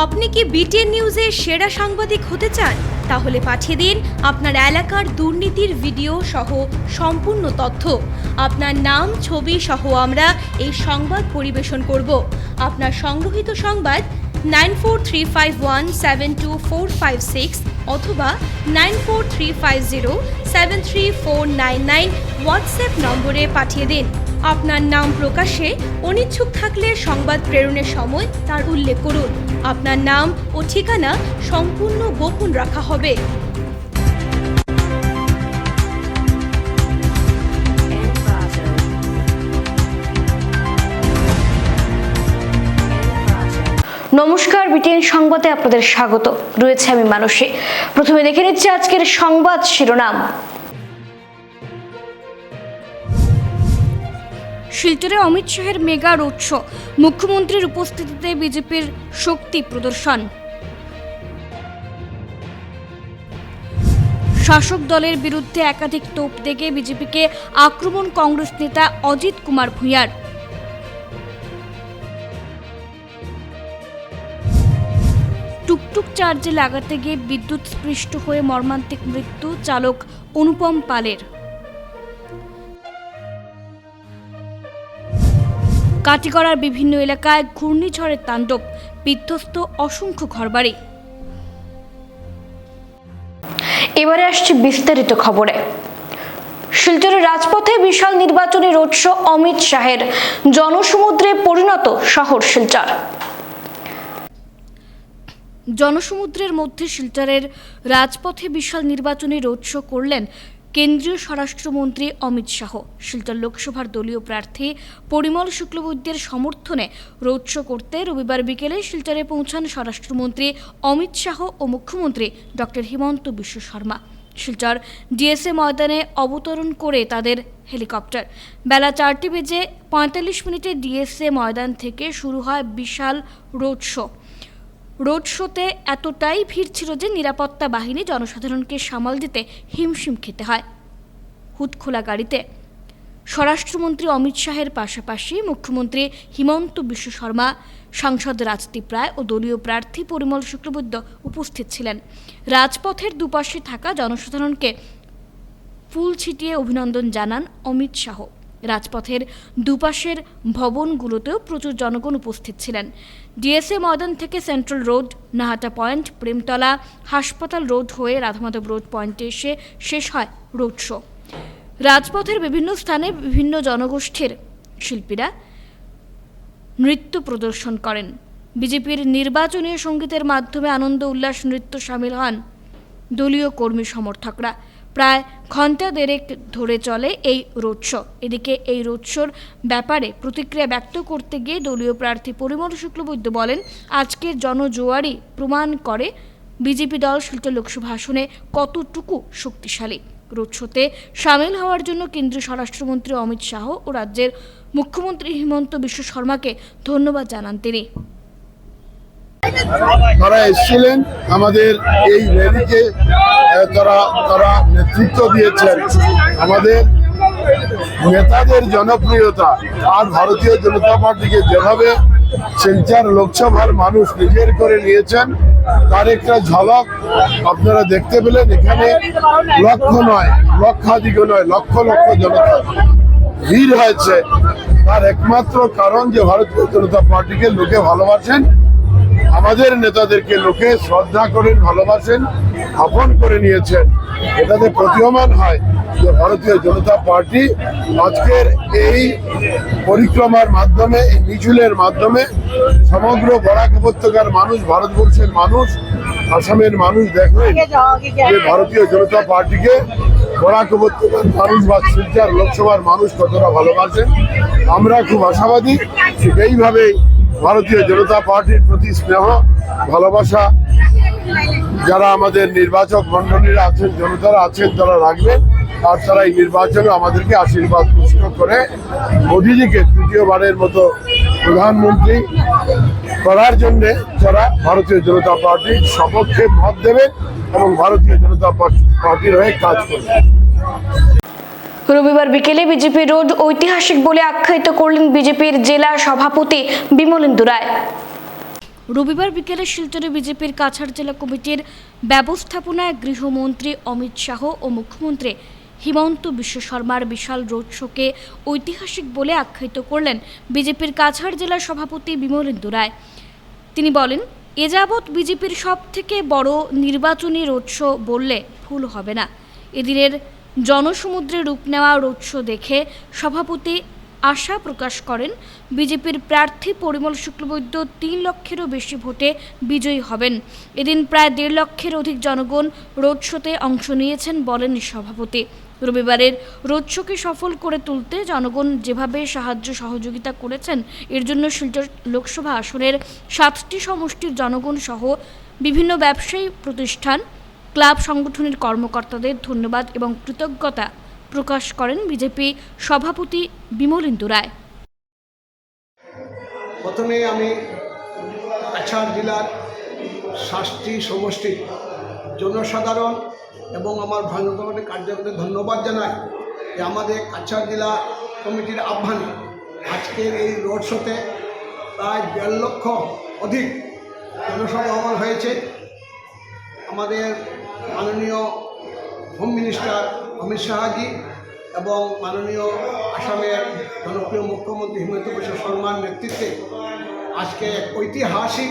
আপনি কি বিটিএন নিউজের সেরা সাংবাদিক হতে চান? তাহলে পাঠিয়ে দিন আপনার এলাকার দুর্নীতির ভিডিও সহ সম্পূর্ণ তথ্য। আপনার নাম, ছবি সহ আমরা এই সংবাদ পরিবেশন করব। আপনার সংগ্রহীত সংবাদ 9435172456 অথবা 9435073499 হোয়াটসঅ্যাপ নম্বরে পাঠিয়ে দিন। আপনার নাম প্রকাশে অনিচ্ছুক থাকলে সংবাদ প্রেরণের সময় তার উল্লেখ করুন। আপনার নাম ও ঠিকানা সম্পূর্ণ গোপন রাখা হবে। নমস্কার, বিটিএন সংবাদে আপনাদের স্বাগত। রয়েছে আমি মানসী। প্রথমে দেখে নিচ্ছি আজকের সংবাদ শিরোনাম। শিলচরে অমিত শাহের মেগা রোড শো, মুখ্যমন্ত্রীর উপস্থিতিতে বিজেপির শক্তি প্রদর্শন। শাসক দলের বিরুদ্ধে একাধিক তোপ দেগে বিজেপিকে আক্রমণ কংগ্রেস নেতা অজিত কুমার ভূঁইয়ার। টুকটুক চার্জে লাগাতে গিয়ে বিদ্যুৎ স্পৃষ্ট হয়ে মর্মান্তিক মৃত্যু চালক অনুপম পালের। কাটিগড়ার বিভিন্ন এলাকায় ঘূর্ণিঝড়ের তাণ্ডব, বিধ্বস্ত অসংখ্য ঘরবাড়ি। এবারে আসছে বিস্তারিত খবরে। শিলচরের রাজপথে বিশাল নির্বাচনী রোড শো অমিত শাহের, জনসমুদ্রে পরিণত শহর শিলচর। জনসমুদ্রের মধ্যে শিলচরের রাজপথে বিশাল নির্বাচনী রোড শো করলেন কেন্দ্রীয় স্বরাষ্ট্রমন্ত্রী অমিত শাহ। শিলচর লোকসভার দলীয় প্রার্থী পরিমল শুক্লবৈদ্যের সমর্থনে রোড শো করতে রবিবার বিকেলে শিলচরে পৌঁছান স্বরাষ্ট্রমন্ত্রী অমিত শাহ ও মুখ্যমন্ত্রী ডক্টর হিমন্ত বিশ্ব শর্মা। শিলচর ডিএসএ ময়দানে অবতরণ করে তাদের হেলিকপ্টার। বেলা 4:45 ডিএসএ ময়দান থেকে শুরু হয় বিশাল রোড শো। রোড শোতে এতটাই ভিড় ছিল যে নিরাপত্তা বাহিনী জনসাধারণকে সামাল দিতে হিমশিম খেতে হয়। হুদখোলা গাড়িতে স্বরাষ্ট্রমন্ত্রী অমিত শাহের পাশাপাশি মুখ্যমন্ত্রী হিমন্ত বিশ্ব শর্মা, সাংসদ রাজদীপ রায় ও দলীয় প্রার্থী পরিমল শুক্লবৈদ্য উপস্থিত ছিলেন। রাজপথের দুপাশে থাকা জনসাধারণকে ফুল ছিটিয়ে অভিনন্দন জানান অমিত শাহ। রাজপথের দুপাশের ভবনগুলোতেও প্রচুর জনগণ উপস্থিত ছিলেন। ডিএসএ ময়দান থেকে central road, Nahata point, Premtala, হাসপাতাল রোড হয়ে রাধামাধব রোড পয়েন্টে এসে শেষ হয় রোড শো। রাজপথের বিভিন্ন স্থানে বিভিন্ন জনগোষ্ঠীর শিল্পীরা নৃত্য প্রদর্শন করেন। বিজেপির নির্বাচনী সঙ্গীতের মাধ্যমে আনন্দ উল্লাস নৃত্য সামিল হন দলীয় কর্মী সমর্থকরা। প্রায় ঘণ্টা দেড়েক ধরে চলে এই রোড শো। এদিকে এই রোড শোর ব্যাপারে প্রতিক্রিয়া ব্যক্ত করতে গিয়ে দলীয় প্রার্থী পরিমল শুক্লবৈদ্য বলেন, আজকের জনজোয়ারই প্রমাণ করে বিজেপি দল শিলচর লোকসভা আসনে কতটুকু শক্তিশালী। রোড শোতে সামিল হওয়ার জন্য কেন্দ্রীয় স্বরাষ্ট্রমন্ত্রী অমিত শাহ ও রাজ্যের মুখ্যমন্ত্রী হিমন্ত বিশ্ব শর্মাকে ধন্যবাদ জানান তিনি। তারা এসেছিলেন আমাদের এই র্যালিকে, তারা নেতৃত্ব দিয়েছেন। আমাদের নেতাদের জনপ্রিয়তা আর ভারতীয় জনতা পার্টিকে যেভাবে শিলচর লোকসভার মানুষ নিজের করে নিয়েছেন তার একটা ঝলক আপনারা দেখতে পেলেন। এখানে লক্ষাধিক নয় লক্ষ লক্ষ জনতা ভিড় হয়েছে। তার একমাত্র কারণ যে ভারতীয় জনতা পার্টিকে লোকে ভালোবাসেন, আমাদের নেতাদেরকে লোকে শ্রদ্ধা করেন, ভালোবাসেন, আপন করে নিয়েছেন। এটাতে প্রতীয়মান হয় যে ভারতীয় জনতা পার্টি আজকের এই পরিক্রমার মাধ্যমে, এই মিছিলের মাধ্যমে সমগ্র বরাক উপত্যকার মানুষ, ভারতবর্ষের মানুষ, আসামের মানুষ দেখবেন যে ভারতীয় জনতা পার্টিকে বরাক উপত্যকার মানুষ বা শিলচর লোকসভার মানুষ কতটা ভালোবাসেন। আমরা খুব আশাবাদী এইভাবেই ভারতীয় জনতা পার্টির প্রতি স্নেহ, ভালোবাসা যারা আমাদের নির্বাচক মন্ডলীরা আছেন, জনতারা আছেন, তারা রাখবেন। আর তারা এই নির্বাচনে আমাদেরকে আশীর্বাদ পুষ্ট করে মোদীজিকে তৃতীয়বারের মতো প্রধানমন্ত্রী করার জন্যে যারা ভারতীয় জনতা পার্টির সপক্ষে মত দেবেন এবং ভারতীয় জনতা পার্টির হয়ে কাজ করবেন। রবিবার বিকেলে বিজেপি রোড ঐতিহাসিক বলে আখ্যায়িত করলেন বিজেপির জেলা সভাপতি বিমলেন্দু রায়। রবিবার বিকেলে শিলচরে বিজেপির কাছাড় জেলা কমিটির ব্যবস্থাপনায় গৃহমন্ত্রী অমিত শাহ ও মুখ্যমন্ত্রী হিমন্ত বিশ্ব শর্মার বিশাল রোড শোকে ঐতিহাসিক বলে আখ্যায়িত করলেন বিজেপির কাছাড় জেলার সভাপতি বিমলেন্দু রায়। তিনি বলেন, এ যাবৎ বিজেপির সবথেকে বড় নির্বাচনী রোড শো বললে ভুল হবে না। এদিনের জনসমুদ্রে রূপ নেওয়া রোড শো দেখে সভাপতি আশা প্রকাশ করেন বিজেপির প্রার্থী পরিমল শুক্লবৈদ্য 3 লক্ষেরও বেশি ভোটে বিজয়ী হবেন। এদিন প্রায় 1.5 লক্ষের অধিক জনগণ রোড শোতে অংশ নিয়েছেন বলেন সভাপতি। রবিবারের রোড শোকে সফল করে তুলতে জনগণ যেভাবে সাহায্য সহযোগিতা করেছেন এর জন্য শিলচর লোকসভা আসনের 7টি সমষ্টির জনগণ সহ বিভিন্ন ব্যবসায়ী প্রতিষ্ঠান, ক্লাব সংগঠনের কর্মকর্তাদের ধন্যবাদ এবং কৃতজ্ঞতা প্রকাশ করেন বিজেপি সভাপতি বিমলেন্দু রায়। প্রথমে আমি কাছাড় জেলার 7টি সমষ্টির জনসাধারণ এবং আমার ভারতীয় কার্যকর্তাদের ধন্যবাদ জানাই যে আমাদের কাছাড় জেলা কমিটির আহ্বানে আজকের এই রোড শোতে প্রায় 1.5 লক্ষ অধিক জনসমাগম হয়েছে। আমাদের মাননীয় হোম মিনিস্টার অমিত শাহজি এবং মাননীয় আসামের জনপ্রিয় মুখ্যমন্ত্রী হিমন্ত বিশ্ব শর্মার নেতৃত্বে আজকে ঐতিহাসিক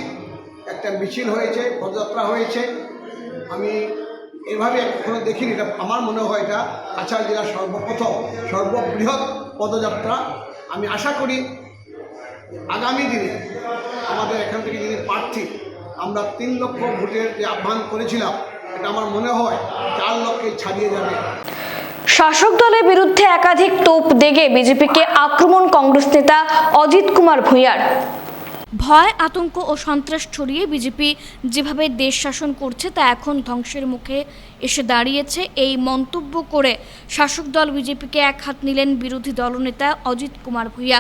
একটা মিছিল হয়েছে, পদযাত্রা হয়েছে। আমি এভাবে কখনো দেখিনি, এটা আমার মনে হয় এটা কাছাড় জেলার সর্বপ্রথম সর্ববৃহৎ পদযাত্রা। আমি আশা করি আগামী দিনে আমাদের এখান থেকে যিনি প্রার্থী, আমরা 3 লক্ষ ভোটের যে আহ্বান করেছিলাম এটা আমার মনে হয় 4 লক্ষে ছাড়িয়ে যাবে। শাসক দলের বিরুদ্ধে একাধিক তোপ দেগে বিজেপিকে আক্রমণ কংগ্রেস নেতা অজিত কুমার ভূঁইয়ার। ভয়, আতঙ্ক ও সন্ত্রাস ছড়িয়ে বিজেপি যেভাবে দেশ শাসন করছে তা এখন ধ্বংসের মুখে এসে দাঁড়িয়েছে, এই মন্তব্য করে শাসক দল বিজেপিকে এক হাত নিলেন বিরোধী দলনেতা অজিত কুমার ভূঁইয়া।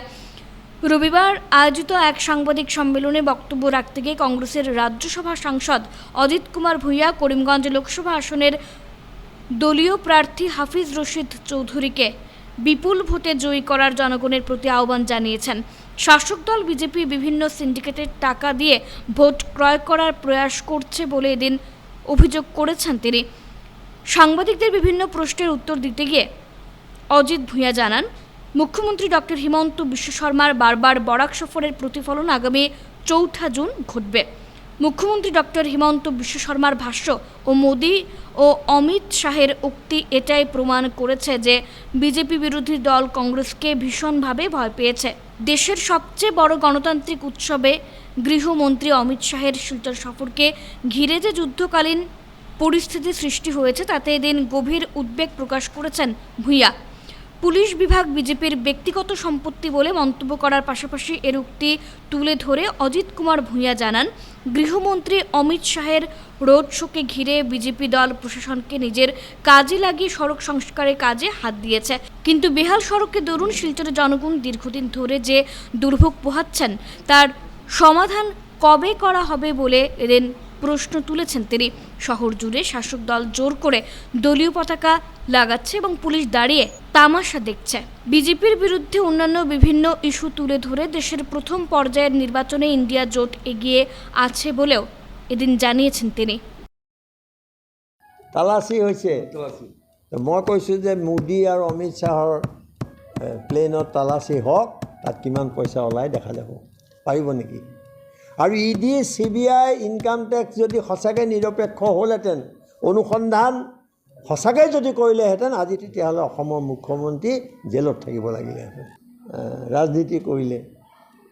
রবিবার আয়োজিত এক সাংবাদিক সম্মেলনে বক্তব্য রাখতে গিয়ে কংগ্রেসের রাজ্যসভা সাংসদ অজিত কুমার ভূঁইয়া করিমগঞ্জ লোকসভা আসনের দলীয় প্রার্থী হাফিজ রশিদ চৌধুরীকে বিপুল ভোটে জয়ী করার জনগণের প্রতি আহ্বান জানিয়েছেন। শাসক দল বিজেপি বিভিন্ন সিন্ডিকেটের টাকা দিয়ে ভোট ক্রয় করার প্রয়াস করছে বলে এদিন অভিযোগ করেছেন তিনি। সাংবাদিকদের বিভিন্ন প্রশ্নের উত্তর দিতে গিয়ে অজিত ভূঁইয়া জানান, মুখ্যমন্ত্রী ডক্টর হিমন্ত বিশ্ব শর্মার বারবার বরাক সফরের প্রতিফলন আগামী 4 জুন ঘটবে। মুখ্যমন্ত্রী ডক্টর হিমন্ত বিশ্ব শর্মার ভাষ্য ও মোদি ও অমিত শাহের উক্তি এটাই প্রমাণ করেছে যে বিজেপি বিরোধী দল কংগ্রেসকে ভীষণভাবে ভয় পেয়েছে। দেশের সবচেয়ে বড় গণতান্ত্রিক উৎসবে গৃহমন্ত্রী অমিত শাহের শিলচর সফরকে ঘিরে যে যুদ্ধকালীন পরিস্থিতি সৃষ্টি হয়েছে তাতে এদিন গভীর উদ্বেগ প্রকাশ করেছেন ভূঁইয়া। পুলিশ বিভাগ বিজেপির ব্যক্তিগত সম্পত্তি বলে মন্তব্য করার পাশাপাশি এর উক্তি তুলে ধরে অজিত কুমার ভূঁইয়া জানান, গৃহমন্ত্রী অমিত শাহের রোড শোকে ঘিরে বিজেপি দল প্রশাসনকে নিজের কাজে লাগিয়ে সড়ক সংস্কারের কাজে হাত দিয়েছে, কিন্তু বেহাল সড়কে দরুন শিলচরের জনগণ দীর্ঘদিন ধরে যে দুর্ভোগ পোহাচ্ছেন তার সমাধান কবে করা হবে বলে এদিন প্রশ্ন তুলেছেন তিনি। শহর জুড়ে শাসক দল জোর করে দলীয় পতাকা লাগাচ্ছে এবং পুলিশ দাঁড়িয়ে তামাশা দেখছে। বিজেপির বিরুদ্ধে অন্যান্য বিভিন্ন ইস্যু তুলে ধরে দেশের প্রথম পর্যায়ের নির্বাচনে ইন্ডিয়া জোট এগিয়ে আছে বলেও এদিন জানিয়েছেন তিনি। তালাচী হৈছে, মই কৈছোঁ যে মোদী আৰু অমিত শ্বাহৰ প্লেনত তালাচী হওক, তাত কিমান পইচা ওলাই দেখা যাব, পাৰিব নেকি? আৰু ইডি, CBI, ইনকাম টেক্স যদি সঁচাকৈ নিৰপেক্ষ হ'লহেঁতেন, অনুসন্ধান সঁচাকৈ যদি কৰিলেহেঁতেন, আজি তেতিয়াহ'লে অসমৰ মুখ্যমন্ত্ৰী জেলত থাকিব লাগিলেহেঁতেন। ৰাজনীতি কৰিলে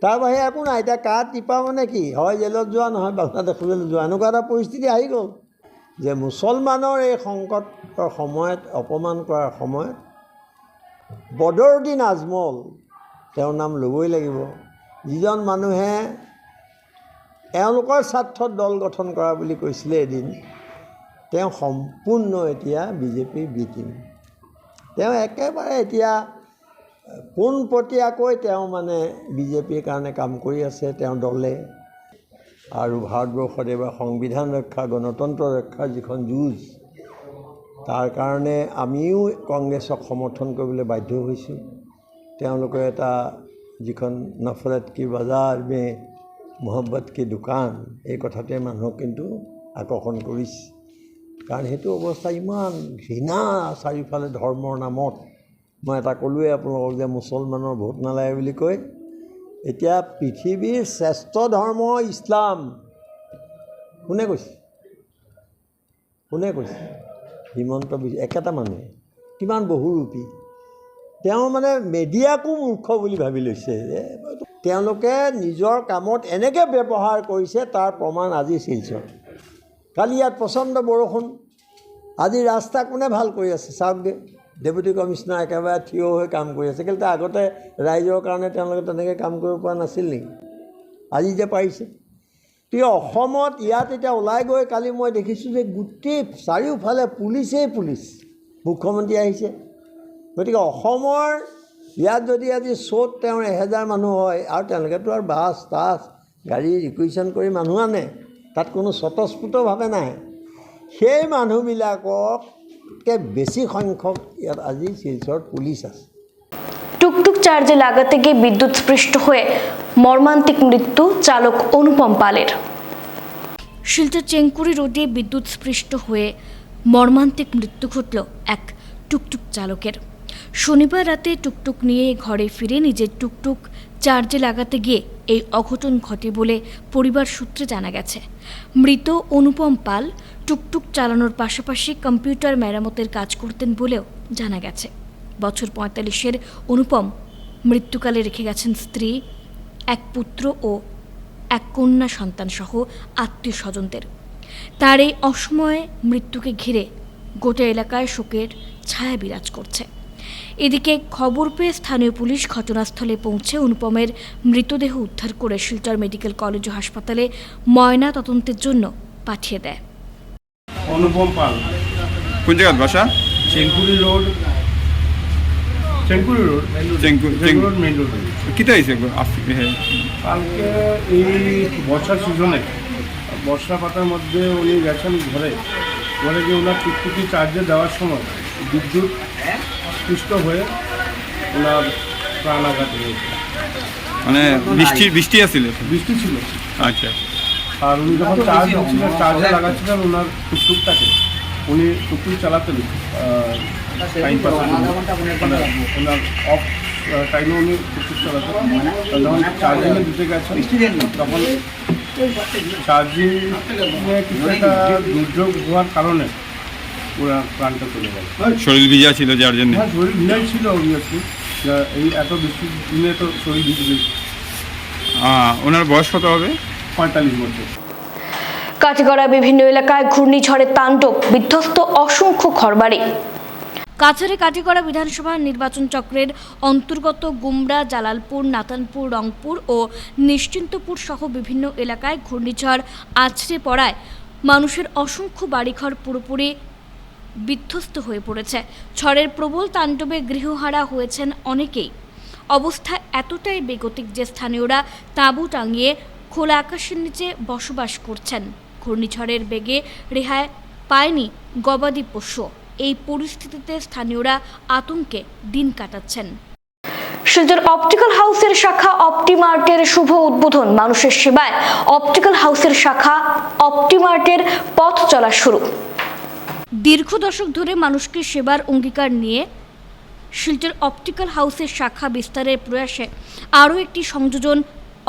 তাৰ বাহিৰে একো নাই। এতিয়া কাৰ টিপা মানে কি, হয় জেলত যোৱা, নহয় বাংলাদেশলৈ যোৱা, এনেকুৱা এটা পৰিস্থিতি আহি গ'ল যে মুছলমানৰ এই সংকটৰ সময়ত, অপমান কৰাৰ সময়ত বদৰুদ্দিন আজমল, তেওঁৰ নাম ল'বই লাগিব, যিজন মানুহে এওঁলোকৰ স্বাৰ্থত দল গঠন কৰা বুলি কৈছিলে এদিন, তেওঁ সম্পূৰ্ণ এতিয়া বিজেপিৰ বিটিম। তেওঁ একেবাৰে এতিয়া পোনপটীয়াকৈ তেওঁ মানে বিজেপিৰ কাৰণে কাম কৰি আছে তেওঁ দলে। আৰু ভাৰতবৰ্ষত এইবাৰ সংবিধান ৰক্ষা, গণতন্ত্ৰ ৰক্ষাৰ যিখন যুঁজ, তাৰ কাৰণে আমিও কংগ্ৰেছক সমৰ্থন কৰিবলৈ বাধ্য হৈছোঁ। তেওঁলোকৰ এটা যিখন নফৰত কি বজাৰ মে মোহব্বত কি দোকান এই কথাটোৱে মানুহক কিন্তু আকৰ্ষণ কৰিছে। কাৰণ সেইটো অৱস্থা ইমান ঘৃণা চাৰিওফালে ধৰ্মৰ নামত। মই এটা ক'লোৱে আপোনালোকক যে মুছলমানৰ ভোট নালাগে বুলি কৈ। এতিয়া পৃথিৱীৰ শ্ৰেষ্ঠ ধৰ্ম ইছলাম। কোনে কৈছে? কোনে কৈছে? হিমন্ত বিশ্ব একেটা মানুহে কিমান বহুৰূপী। তেওঁ মানে মেডিয়াকো মূৰ্খ বুলি ভাবি লৈছে। তেওঁলোকে নিজৰ কামত এনেকৈ ব্যৱহাৰ কৰিছে, তাৰ প্ৰমাণ আজি শিলচৰ। কালি ইয়াত প্ৰচণ্ড বৰষুণ, আজি ৰাস্তা কোনে ভাল কৰি আছে চাওকগৈ। ডেপুটি কমিশ্যনাৰ একেবাৰে থিয় হৈ কাম কৰি আছে। কিন্তু আগতে ৰাইজৰ কাৰণে তেওঁলোকে তেনেকৈ কাম কৰিব পৰা নাছিল নেকি? আজি যে পাৰিছে। গতিকে অসমত ইয়াত এতিয়া ওলাই গৈ কালি মই দেখিছোঁ যে গোটেই চাৰিওফালে পুলিচেই পুলিচ। মুখ্যমন্ত্ৰী আহিছে। গতিকে অসমৰ ইয়াত যদি আজি চ'ত তেওঁৰ 1000 মানুহ হয়, আৰু তেওঁলোকেতো আৰু বাছ টাছ গাড়ী ৰিকুইশ্যন কৰি মানুহ আনে, তাত কোনো স্বতঃস্ফূৰ্তভাৱে নাহে। সেই মানুহবিলাকতকৈ বেছি সংখ্যক ইয়াত আজি শিলচৰত পুলিচ আছে। টুকটুক চার্জে লাগাতে গিয়ে বিদ্যুৎস্পৃষ্ট হয়ে মর্মান্তিক মৃত্যু চালক অনুপম পালের। শিলচর চেঙ্কুরি রোডে বিদ্যুৎস্পৃষ্ট হয়ে মর্মান্তিক মৃত্যু ঘটল এক টুকটুক চালকের। শনিবার রাতে টুকটুক নিয়ে ঘরে ফিরে নিজের টুকটুক চার্জে লাগাতে গিয়ে এই অঘটন ঘটে বলে পরিবার সূত্রে জানা গেছে। মৃত অনুপম পাল টুকটুক চালানোর পাশাপাশি কম্পিউটার মেরামতের কাজ করতেন বলেও জানা গেছে। বছর 45-এর অনুপম মৃত্যুকালে রেখে গেছেন স্ত্রী, এক পুত্র ও এক কন্যা সন্তানসহ আত্মীয় স্বজনদের। তার এই অসময়ে মৃত্যুকে ঘিরে গোটা এলাকায় শোকের ছায়া বিরাজ করছে। এদিকে খবর পেয়ে স্থানীয় পুলিশ ঘটনাস্থলে পৌঁছে অনুপমের মৃতদেহ উদ্ধার করে শিলচর মেডিকেল কলেজ ও হাসপাতালে ময়না তদন্তের জন্য পাঠিয়ে দেয়। অনুপম পাল, কোন জায়গাত বাসা? Chenkuri road main road. কিতা হয়েছে? কালকে এই বর্ষার সিজনে বর্ষা পাতার মধ্যে উনি গেছেন ঘরে গিয়ে ওনার টুকটুকি চার্জে দেওয়ার সময় বিদ্যুৎ স্পৃষ্ট হয়ে ওনার প্রাণাঘাত হয়েছে। মানে বৃষ্টি আছিল? বৃষ্টি ছিল। আচ্ছা। আর উনি যখন চার্জে লাগাচ্ছিলেন ওনার টুকটুকটাকে, উনি টুকটুক চালাতেন টাইম পাসের জন্য, মানে ওনার অফ টাইমে উনি টুকটুক চালাতেন। যখন চার্জিংয়ে দিতে গেছেন তখন চার্জিংয়ে কিছু একটা দুর্যোগ হওয়ার কারণে ওরা প্রাণটা চলে গেল। শরীর ভিজা ছিল যার জন্য? হ্যাঁ, শরীর ভিজাই ছিল অবভিয়াসলি। এই এত বৃষ্টির দিনে তো শরীর ভিজে। ওনার বয়স কত হবে? 45 বছর। কাটিগড়া বিভিন্ন এলাকায় ঘূর্ণিঝড়ের তাণ্ডব, বিধ্বস্ত অসংখ্য ঘরবাড়ি। কাছাড়ে কাটিগড়া বিধানসভা নির্বাচন চক্রের অন্তর্গত গুমরা, জালালপুর, নাতানপুর, রংপুর ও নিশ্চিন্তপুর সহ বিভিন্ন এলাকায় ঘূর্ণিঝড় আছড়ে পড়ায় মানুষের অসংখ্য বাড়িঘর পুরোপুরি বিধ্বস্ত হয়ে পড়েছে। ঝড়ের প্রবল তাণ্ডবে গৃহহারা হয়েছেন অনেকেই। অবস্থা এতটাই বেগতিক যে স্থানীয়রা তাঁবু টাঙিয়ে খোলা আকাশের নিচে বসবাস করছেন। ঘূর্ণিঝড়ের বেগে রেহাই পায়নি গবাদি পশু। এই পরিস্থিতিতে স্থানীয়রা আতঙ্কে দিন কাটাচ্ছেন। শিলচর অপটিক্যাল হাউসের শাখা অপটিমার্টের শুভ উদ্বোধন। মানুষের সেবায় অপটিক্যাল হাউসের শাখা অপটিমার্টের পথ চলা শুরু। দীর্ঘ দশক ধরে মানুষকে সেবার অঙ্গীকার নিয়ে শিলচর অপটিক্যাল হাউসের শাখা বিস্তারের প্রয়াসে আরও একটি সংযোজন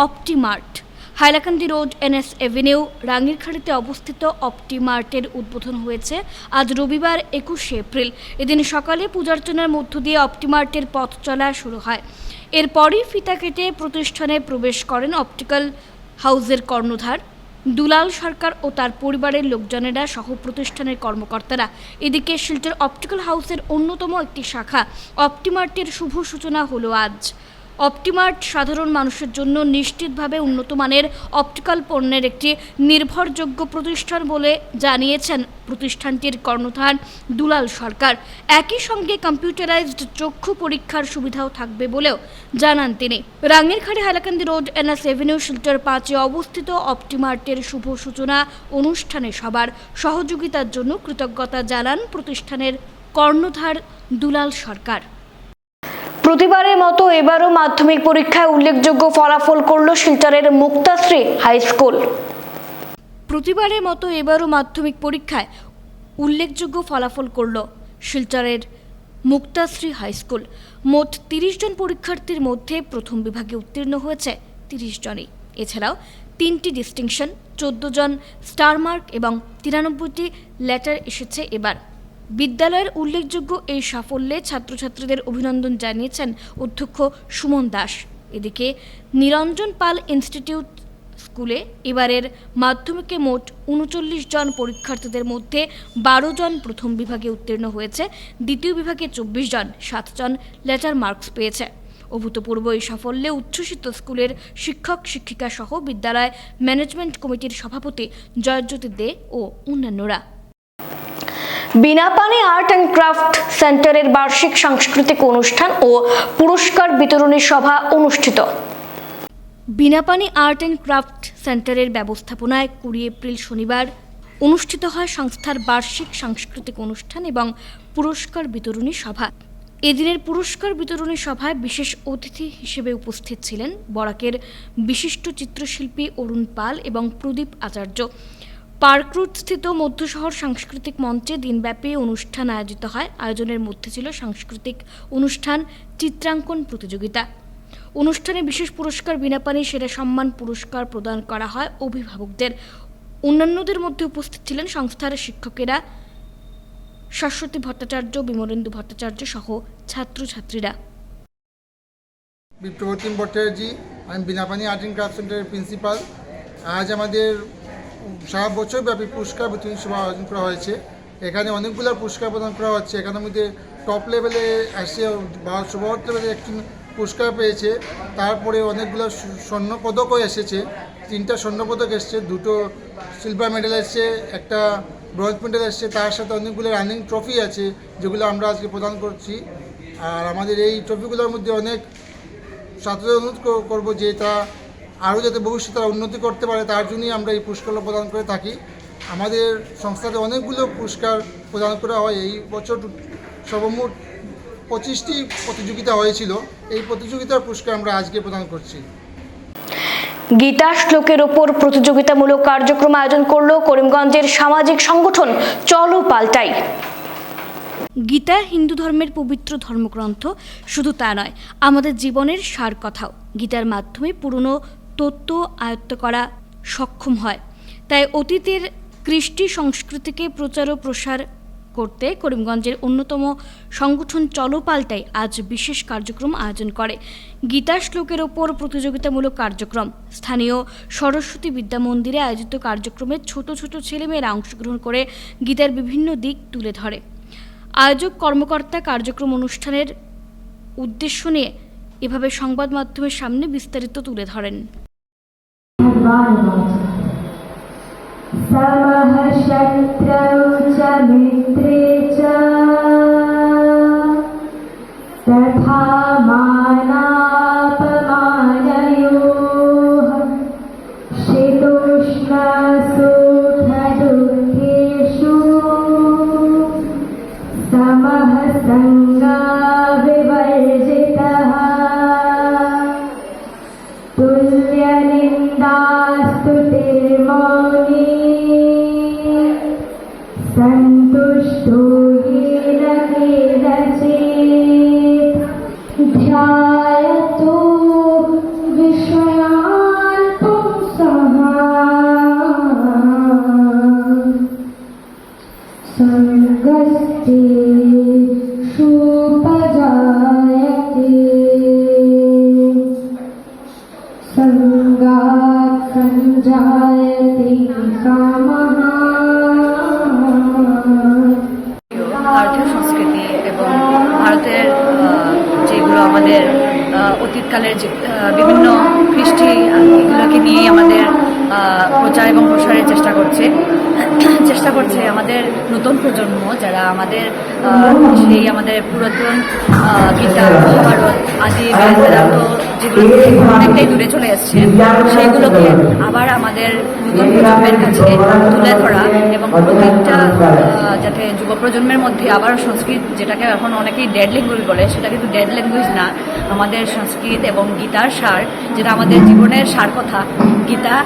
অপটিমার্ট। হাইলাকান্দি রোড, NS এভিনিউ, রাঙ্গিরখাড়িতে অবস্থিত অপটিমার্টের উদ্বোধন হয়েছে আজ রবিবার 21শে এপ্রিল। এদিন সকালে পূজার্চনার মধ্য দিয়ে অপটিমার্টের পথ চলা শুরু হয়। এরপরই ফিতা কেটে প্রতিষ্ঠানে প্রবেশ করেন অপটিক্যাল হাউসের কর্ণধার দুলাল সরকার ও তার পরিবারের লোকজনেরা সহ প্রতিষ্ঠানের কর্মকর্তারা। এদিকে শিলচর অপটিক্যাল হাউসের অন্যতম একটি শাখা অপটিমার্টের শুভ সূচনা হলো আজ। অপটিমার্ট সাধারণ মানুষের জন্য নিশ্চিতভাবে উন্নত মানের অপটিক্যাল পণ্যের একটি নির্ভরযোগ্য প্রতিষ্ঠান বলে জানিয়েছেন প্রতিষ্ঠানটির কর্ণধার দুলাল সরকার। একই সঙ্গে কম্পিউটারাইজড চক্ষু পরীক্ষার সুবিধাও থাকবে বলেও জানান তিনি। Rangirkhari, Hailakandi road, NS avenue, Silchar 5-এ অবস্থিত অপটিমার্টের শুভ সূচনা অনুষ্ঠানে সবার সহযোগিতার জন্য কৃতজ্ঞতা জানান প্রতিষ্ঠানের কর্ণধার দুলাল সরকার। প্রতিবারের মতো এবারও মাধ্যমিক পরীক্ষায় উল্লেখযোগ্য ফলাফল করল শিলচরের মুক্তাশ্রী হাই স্কুল। প্রতিবারের মতো এবারও মাধ্যমিক পরীক্ষায় উল্লেখযোগ্য ফলাফল করল শিলচরের মুক্তাশ্রী হাই স্কুল। মোট 30 জন পরীক্ষার্থীর মধ্যে প্রথম বিভাগে উত্তীর্ণ হয়েছে 30 জনই। এছাড়াও 3টি ডিস্টিংশন, 14 জন স্টার মার্ক এবং 93টি লেটার এসেছে এবার। বিদ্যালয়ের উল্লেখযোগ্য এই সাফল্যে ছাত্রছাত্রীদের অভিনন্দন জানিয়েছেন অধ্যক্ষ সুমন দাস। এদিকে নিরঞ্জন পাল ইনস্টিটিউট স্কুলে এবারের মাধ্যমিকে মোট 39 জন পরীক্ষার্থীদের মধ্যে 12 জন প্রথম বিভাগে উত্তীর্ণ হয়েছে, দ্বিতীয় বিভাগে 24 জন, 7 জন লেটার মার্কস পেয়েছে। অভূতপূর্ব এই সাফল্যে উচ্ছ্বসিত স্কুলের শিক্ষক শিক্ষিকা সহ বিদ্যালয় ম্যানেজমেন্ট কমিটির সভাপতি জয়জ্যোতি দে ও অন্যান্যরা। বিনাপানি আর্ট অ্যান্ড ক্রাফট সেন্টারের বার্ষিক সাংস্কৃতিক অনুষ্ঠান ও পুরস্কার বিতরণী সভা অনুষ্ঠিত। বিনাপানি আর্ট অ্যান্ড ক্রাফট সেন্টারের ব্যবস্থাপনায় 20 এপ্রিল শনিবার অনুষ্ঠিত হয় সংস্থার বার্ষিক সাংস্কৃতিক অনুষ্ঠান এবং পুরস্কার বিতরণী সভা। এদিনের পুরস্কার বিতরণী সভায় বিশেষ অতিথি হিসেবে উপস্থিত ছিলেন বরাকের বিশিষ্ট চিত্রশিল্পী অরুণ পাল এবং প্রদীপ আচার্য। পার্ক রোড স্থিত মধ্য শহর সাংস্কৃতিক মঞ্চে দিনব্যাপী অনুষ্ঠান আয়োজিত হয়। আয়োজনের মধ্যে ছিল সাংস্কৃতিক অনুষ্ঠান, চিত্রাঙ্কন প্রতিযোগিতা। অনুষ্ঠানে বিশেষ পুরস্কার বিনাপানি সেরা সম্মান পুরস্কার প্রদান করা হয় অভিভাবকদের। অন্যান্যদের মধ্যে উপস্থিত ছিলেন সংস্থার শিক্ষকেরা শাশ্বতী ভট্টাচার্য, বিমলেন্দু ভট্টাচার্য সহ ছাত্রছাত্রীরা। বিপ্রতিম ভট্টাচার্য, আমি বিনাপানি আর্ট অ্যান্ড ক্রাফট সেন্টারের প্রিন্সিপাল। আজ আমাদের সারা বছরব্যাপী পুরস্কার বিতরণী সভা আয়োজন করা হয়েছে। এখানে অনেকগুলো পুরস্কার প্রদান করা হচ্ছে। এখানের মধ্যে টপ লেভেলে আসে বা সর্বোচ্চ লেভেলে একজন পুরস্কার পেয়েছে। তারপরে অনেকগুলো স্বর্ণপদকও এসেছে, 3টা স্বর্ণপদক এসছে, 2টো সিলভার মেডেল এসছে, একটা ব্রোঞ্জ মেডেল এসছে। তার সাথে অনেকগুলো রানিং ট্রফি আছে যেগুলো আমরা আজকে প্রদান করছি। আর আমাদের এই ট্রফিগুলোর মধ্যে অনেক ছাত্রদের অনুরোধ করবো যে তারা আরও যাতে ভবিষ্যতে তারা উন্নতি করতে পারে, তার জন্যই আমরা এই পুরস্কারগুলো প্রদান করে থাকি। আমাদের সংস্থাতে অনেকগুলো পুরস্কার প্রদান করা হয়। এই বছর সর্বমোট 25টি প্রতিযোগিতা হয়েছিল। এই প্রতিযোগিতার পুরস্কার আমরা আজকে প্রদান করছি। গীতা শ্লোকের ওপর প্রতিযোগিতামূলক কার্যক্রম আয়োজন করল করিমগঞ্জের সামাজিক সংগঠন চলো পাল্টাই। গীতা হিন্দু ধর্মের পবিত্র ধর্মগ্রন্থ, শুধু তা নয়, আমাদের জীবনের সার কথাও। গীতার মাধ্যমে পুরনো তত্ত্ব আয়ত্ত করা সক্ষম হয়। তাই অতীতের কৃষ্টি সংস্কৃতিকে প্রচার ও প্রসার করতে করিমগঞ্জের অন্যতম সংগঠন চলো পাল্টাই আজ বিশেষ কার্যক্রম আয়োজন করে। গীতা শ্লোকের ওপর প্রতিযোগিতামূলক কার্যক্রম। স্থানীয় সরস্বতী বিদ্যা মন্দিরে আয়োজিত কার্যক্রমে ছোট ছোট ছেলেমেয়েরা অংশগ্রহণ করে গীতার বিভিন্ন দিক তুলে ধরে। আয়োজক কর্মকর্তা কার্যক্রম অনুষ্ঠানের উদ্দেশ্য নিয়ে এভাবে সংবাদ মাধ্যমের সামনে বিস্তারিত তুলে ধরেন। समः शत्रौ च मित्रे च तथा मानापमानयोः शीतोष्णसुखदुःखेषु समः सङ्गविवर्जितः तुल्यनिन्दास्तुतिर्मौनी सन्तुष्टो येन केनचित् ध्यायतो विषयान् पुंसः सङ्गस्तेषुपजायते संगात् संजायते कामः। ভারতীয় সংস্কৃতি এবং ভারতের যেগুলো আমাদের অতীতকালের যে বিভিন্ন কৃষ্টি এগুলোকে নিয়েই আমাদের প্রচার এবং প্রসারের চেষ্টা করছে আমাদের নতুন প্রজন্ম, যারা আমাদের সেই আমাদের পুরাতন গীতা, মহাভারত আদি বেদান্ত যেগুলো থেকে অনেকটাই দূরে চলে এসছে, সেইগুলোকে আবার আমাদের নতুন প্রজন্মের কাছে তুলে ধরা এবং প্রত্যেকটা যাতে যুব প্রজন্মের মধ্যে আবার সংস্কৃত, যেটাকে এখন অনেকেই ডেড ল্যাঙ্গুয়েজ বলে, সেটা কিন্তু ডেড ল্যাঙ্গুয়েজ না। আমাদের সংস্কৃত এবং গীতার সার, যেটা আমাদের জীবনের সার কথা, গীতা,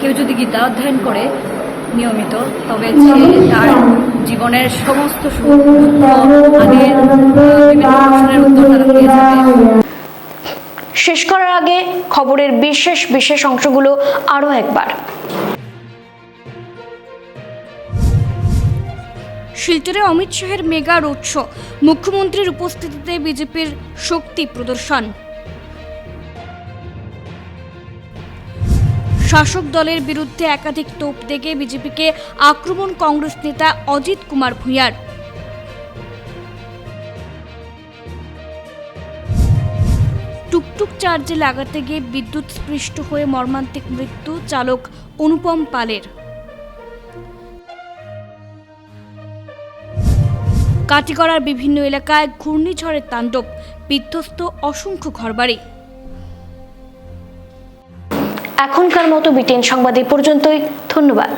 কেউ যদি গীতা অধ্যয়ন করে নিয়মিত, তবে সে তার জীবনের সমস্ত সুখ দুঃখ আদির বিভিন্ন প্রশ্নের উত্তর তারা পেয়ে যাবে। শেষ করার আগে খবরের বিশেষ অংশগুলো আরও একবার। শিলচরে অমিত শাহের মেগা রোড শো, মুখ্যমন্ত্রীর উপস্থিতিতে বিজেপির শক্তি প্রদর্শন। শাসক দলের বিরুদ্ধে একাধিক তোপ দেগে বিজেপিকে আক্রমণ কংগ্রেস নেতা অজিত কুমার ভূঁইয়ার। টুকটুক চার্জে লাগাতে গিয়ে বিদ্যুৎ স্পৃষ্ট হয়ে মর্মান্তিক মৃত্যু চালক অনুপম পালের। কাটিগড়ার বিভিন্ন এলাকায় ঘূর্ণিঝড়ের তাণ্ডব, বিধ্বস্ত অসংখ্য ঘরবাড়ি। এখনকার মতো বিটেন সংবাদ এ পর্যন্তই। ধন্যবাদ।